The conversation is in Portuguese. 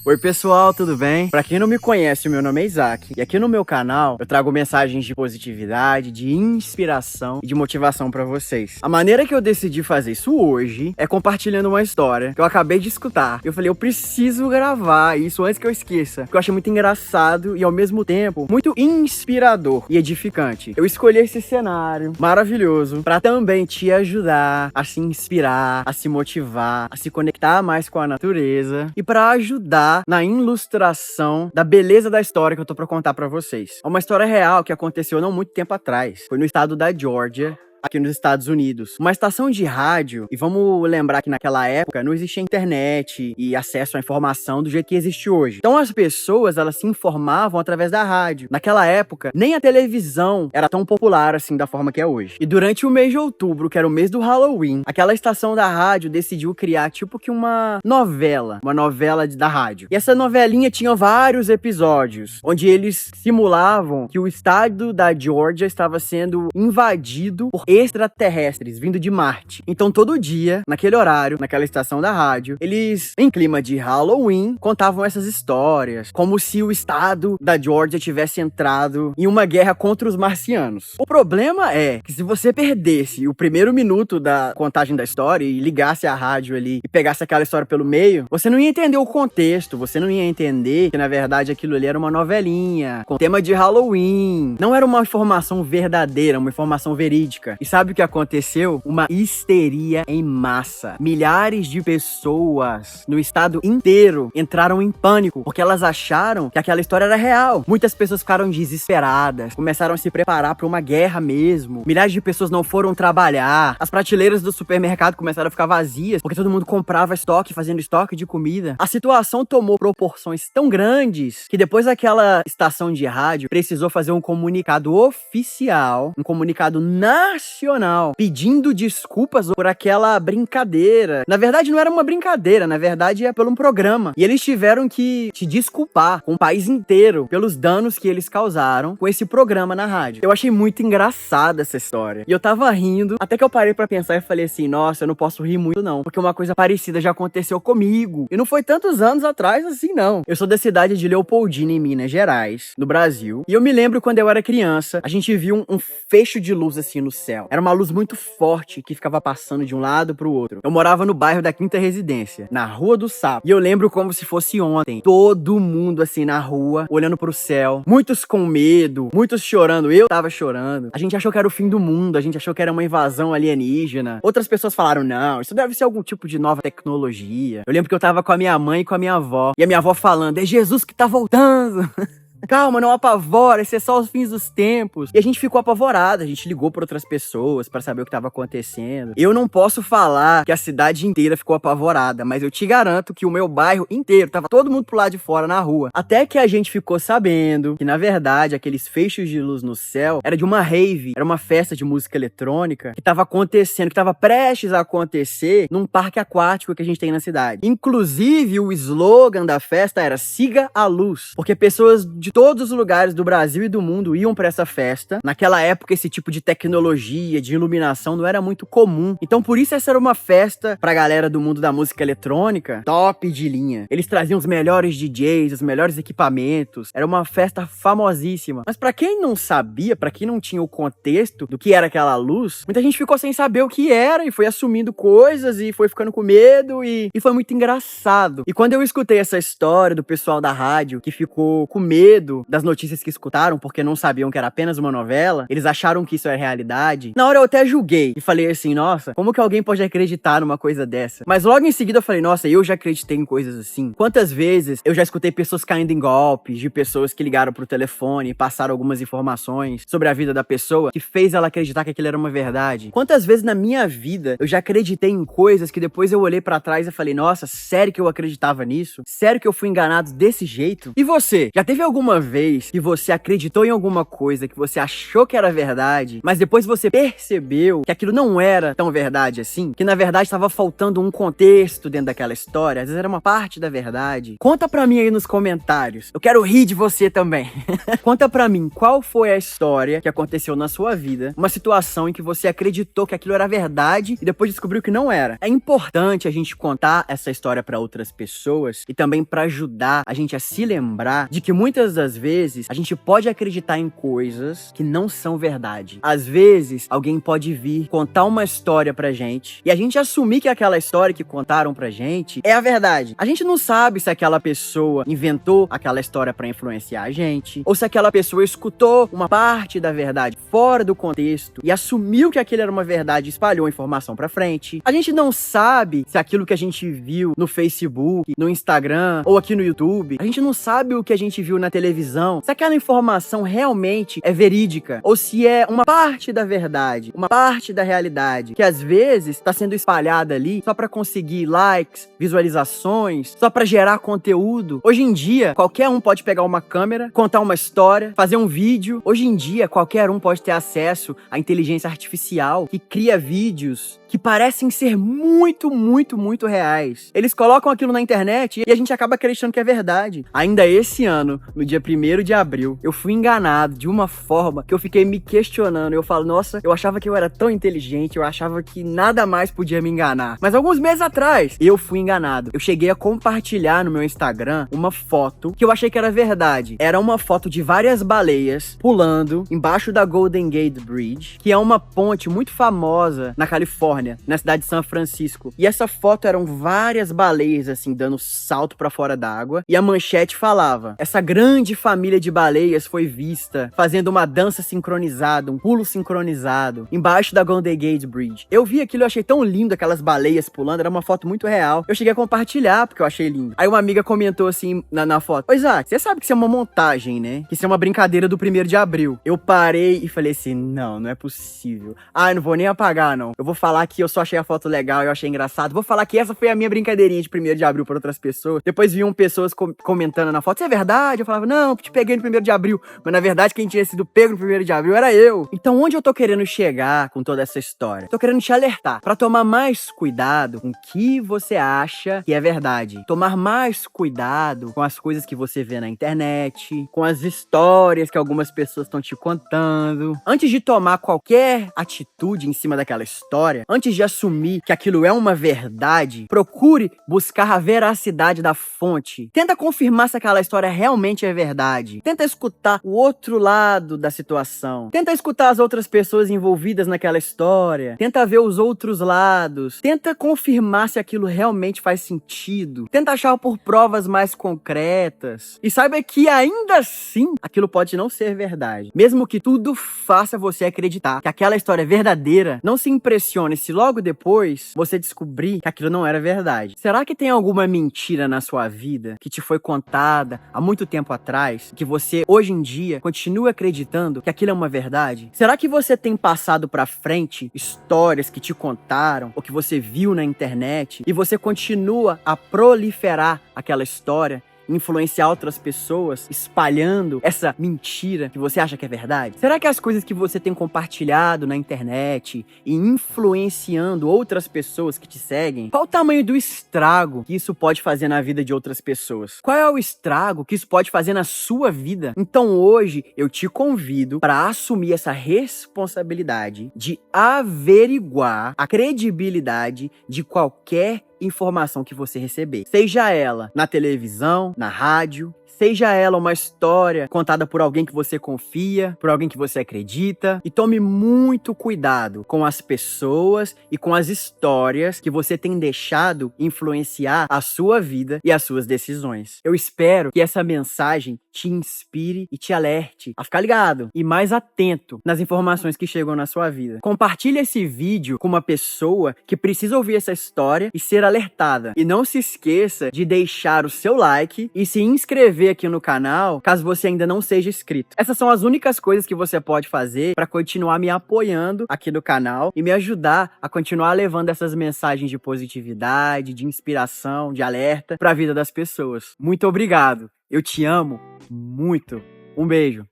Oi pessoal, tudo bem? Pra quem não me conhece, o meu nome é Isaac e aqui no meu canal eu trago mensagens de positividade, de inspiração e de motivação pra vocês. A maneira que eu decidi fazer isso hoje é compartilhando uma história que eu acabei de escutar. Eu falei, eu preciso gravar isso antes que eu esqueça, porque eu achei muito engraçado e ao mesmo tempo muito inspirador e edificante. Eu escolhi esse cenário maravilhoso pra também te ajudar a se inspirar, a se motivar, a se conectar mais com a natureza e pra ajudar na ilustração da beleza da história que eu tô pra contar pra vocês. É uma história real que aconteceu não muito tempo atrás. Foi no estado da Georgia, aqui nos Estados Unidos. Uma estação de rádio, e vamos lembrar que naquela época não existia internet e acesso à informação do jeito que existe hoje. Então as pessoas, elas se informavam através da rádio. Naquela época, nem a televisão era tão popular assim da forma que é hoje. E durante o mês de outubro, que era o mês do Halloween, aquela estação da rádio decidiu criar tipo que uma novela da rádio. E essa novelinha tinha vários episódios, onde eles simulavam que o estado da Georgia estava sendo invadido por extraterrestres vindo de Marte. Então todo dia, naquele horário, naquela estação da rádio, eles, em clima de Halloween, contavam essas histórias, como se o estado da Georgia tivesse entrado em uma guerra contra os marcianos. O problema é que se você perdesse o primeiro minuto da contagem da história e ligasse a rádio ali e pegasse aquela história pelo meio, você não ia entender o contexto, você não ia entender que na verdade aquilo ali era uma novelinha com tema de Halloween. Não era uma informação verdadeira, uma informação verídica. E sabe o que aconteceu? Uma histeria em massa. Milhares de pessoas no estado inteiro entraram em pânico, porque elas acharam que aquela história era real. Muitas pessoas ficaram desesperadas, começaram a se preparar para uma guerra mesmo. Milhares de pessoas não foram trabalhar. As prateleiras do supermercado começaram a ficar vazias, porque todo mundo comprava estoque, fazendo estoque de comida. A situação tomou proporções tão grandes que depois aquela estação de rádio precisou fazer um comunicado oficial, um comunicado nacional, pedindo desculpas por aquela brincadeira. Na verdade, não era uma brincadeira, na verdade é pelo um programa. E eles tiveram que se desculpar com o país inteiro pelos danos que eles causaram com esse programa na rádio. Eu achei muito engraçada essa história. E eu tava rindo, até que eu parei pra pensar e falei assim, nossa, eu não posso rir muito não, porque uma coisa parecida já aconteceu comigo. E não foi tantos anos atrás assim, não. Eu sou da cidade de Leopoldina, em Minas Gerais, no Brasil. E eu me lembro quando eu era criança, a gente viu um fecho de luz assim no céu. Era uma luz muito forte que ficava passando de um lado pro outro. Eu morava no bairro da Quinta Residência, na Rua do Sapo. E eu lembro como se fosse ontem. Todo mundo assim na rua, olhando pro céu. Muitos com medo, muitos chorando. Eu tava chorando. A gente achou que era o fim do mundo, a gente achou que era uma invasão alienígena. Outras pessoas falaram, não, isso deve ser algum tipo de nova tecnologia. Eu lembro que eu tava com a minha mãe e com a minha avó. E a minha avó falando, é Jesus que tá voltando. Calma, não apavora, esse é só os fins dos tempos. E a gente ficou apavorado, a gente ligou para outras pessoas para saber o que estava acontecendo. Eu não posso falar que a cidade inteira ficou apavorada, mas eu te garanto que o meu bairro inteiro, tava todo mundo pro lado de fora na rua. Até que a gente ficou sabendo que, na verdade, aqueles feixes de luz no céu era de uma rave, era uma festa de música eletrônica que tava acontecendo, que tava prestes a acontecer num parque aquático que a gente tem na cidade. Inclusive, o slogan da festa era Siga a Luz, porque pessoas de todos os lugares do Brasil e do mundo iam pra essa festa. Naquela época, esse tipo de tecnologia, de iluminação não era muito comum. Então, por isso, essa era uma festa pra galera do mundo da música eletrônica top de linha. Eles traziam os melhores DJs, os melhores equipamentos. Era uma festa famosíssima. Mas pra quem não sabia, pra quem não tinha o contexto do que era aquela luz, muita gente ficou sem saber o que era e foi assumindo coisas e foi ficando com medo e foi muito engraçado. E quando eu escutei essa história do pessoal da rádio que ficou com medo das notícias que escutaram, porque não sabiam que era apenas uma novela, eles acharam que isso era realidade. Na hora eu até julguei e falei assim, nossa, como que alguém pode acreditar numa coisa dessa? Mas logo em seguida eu falei, nossa, eu já acreditei em coisas assim. Quantas vezes eu já escutei pessoas caindo em golpes, de pessoas que ligaram pro telefone e passaram algumas informações sobre a vida da pessoa que fez ela acreditar que aquilo era uma verdade. Quantas vezes na minha vida eu já acreditei em coisas que depois eu olhei pra trás e falei, nossa, sério que eu acreditava nisso? Sério que eu fui enganado desse jeito? E você? Já teve alguma alguma vez que você acreditou em alguma coisa que você achou que era verdade, mas depois você percebeu que aquilo não era tão verdade assim? Que na verdade estava faltando um contexto dentro daquela história, às vezes era uma parte da verdade? Conta pra mim aí nos comentários. Eu quero rir de você também. Conta pra mim qual foi a história que aconteceu na sua vida, uma situação em que você acreditou que aquilo era verdade e depois descobriu que não era. É importante a gente contar essa história pra outras pessoas e também pra ajudar a gente a se lembrar de que muitas das vezes a gente pode acreditar em coisas que não são verdade. Às vezes, alguém pode vir contar uma história pra gente e a gente assumir que aquela história que contaram pra gente é a verdade. A gente não sabe se aquela pessoa inventou aquela história pra influenciar a gente, ou se aquela pessoa escutou uma parte da verdade fora do contexto e assumiu que aquilo era uma verdade e espalhou a informação pra frente. A gente não sabe se aquilo que a gente viu no Facebook, no Instagram ou aqui no YouTube, a gente não sabe o que a gente viu na televisão, se aquela informação realmente é verídica ou se é uma parte da verdade, uma parte da realidade, que às vezes está sendo espalhada ali só pra conseguir likes, visualizações, só pra gerar conteúdo. Hoje em dia, qualquer um pode pegar uma câmera, contar uma história, fazer um vídeo. Hoje em dia, qualquer um pode ter acesso à inteligência artificial que cria vídeos que parecem ser muito, muito, muito reais. Eles colocam aquilo na internet e a gente acaba acreditando que é verdade. Ainda esse ano, no dia 1º de abril, eu fui enganado de uma forma que eu fiquei me questionando. Eu falo, nossa, eu achava que eu era tão inteligente, eu achava que nada mais podia me enganar. Mas alguns meses atrás, eu fui enganado. Eu cheguei a compartilhar no meu Instagram uma foto que eu achei que era verdade. Era uma foto de várias baleias pulando embaixo da Golden Gate Bridge, que é uma ponte muito famosa na Califórnia, na cidade de São Francisco. E essa foto eram várias baleias, assim, dando salto pra fora d'água. E a manchete falava: essa grande família de baleias foi vista fazendo uma dança sincronizada, um pulo sincronizado, embaixo da Golden Gate Bridge. Eu vi aquilo, eu achei tão lindo, aquelas baleias pulando, era uma foto muito real. Eu cheguei a compartilhar, porque eu achei lindo. Aí uma amiga comentou assim, na foto: ô Isaac, você sabe que isso é uma montagem, né? Que isso é uma brincadeira do 1º de abril. Eu parei e falei assim, não é possível. Eu não vou nem apagar, não. Eu vou falar que eu só achei a foto legal, eu achei engraçado. Vou falar que essa foi a minha brincadeirinha de 1º de abril para outras pessoas. Depois viam pessoas comentando na foto, isso é verdade? Eu falava, não, te peguei no 1º de abril. Mas na verdade quem tinha sido pego no 1º de abril era eu. Então onde eu tô querendo chegar com toda essa história? Tô querendo te alertar para tomar mais cuidado com o que você acha que é verdade. Tomar mais cuidado com as coisas que você vê na internet, com as histórias que algumas pessoas estão te contando. Antes de tomar qualquer atitude em cima daquela história, antes de assumir que aquilo é uma verdade, procure buscar a veracidade da fonte. Tenta confirmar se aquela história realmente é verdade. Tenta escutar o outro lado da situação. Tenta escutar as outras pessoas envolvidas naquela história. Tenta ver os outros lados. Tenta confirmar se aquilo realmente faz sentido. Tenta achar por provas mais concretas. E saiba que ainda assim, aquilo pode não ser verdade. Mesmo que tudo faça você acreditar que aquela história é verdadeira, não se impressione se logo depois você descobrir que aquilo não era verdade. Será que tem alguma mentira na sua vida que te foi contada há muito tempo atrás, que você hoje em dia continua acreditando que aquilo é uma verdade? Será que você tem passado pra frente histórias que te contaram ou que você viu na internet e você continua a proliferar aquela história, influenciar outras pessoas, espalhando essa mentira que você acha que é verdade? Será que as coisas que você tem compartilhado na internet e influenciando outras pessoas que te seguem, qual o tamanho do estrago que isso pode fazer na vida de outras pessoas? Qual é o estrago que isso pode fazer na sua vida? Então hoje eu te convido para assumir essa responsabilidade de averiguar a credibilidade de qualquer informação que você receber. Seja ela na televisão, na rádio, seja ela uma história contada por alguém que você confia, por alguém que você acredita. E tome muito cuidado com as pessoas e com as histórias que você tem deixado influenciar a sua vida e as suas decisões. Eu espero que essa mensagem te inspire e te alerte a ficar ligado e mais atento nas informações que chegam na sua vida. Compartilhe esse vídeo com uma pessoa que precisa ouvir essa história e ser alertada. E não se esqueça de deixar o seu like e se inscrever aqui no canal, caso você ainda não seja inscrito. Essas são as únicas coisas que você pode fazer para continuar me apoiando aqui no canal e me ajudar a continuar levando essas mensagens de positividade, de inspiração, de alerta para a vida das pessoas. Muito obrigado Eu te amo muito. Um beijo.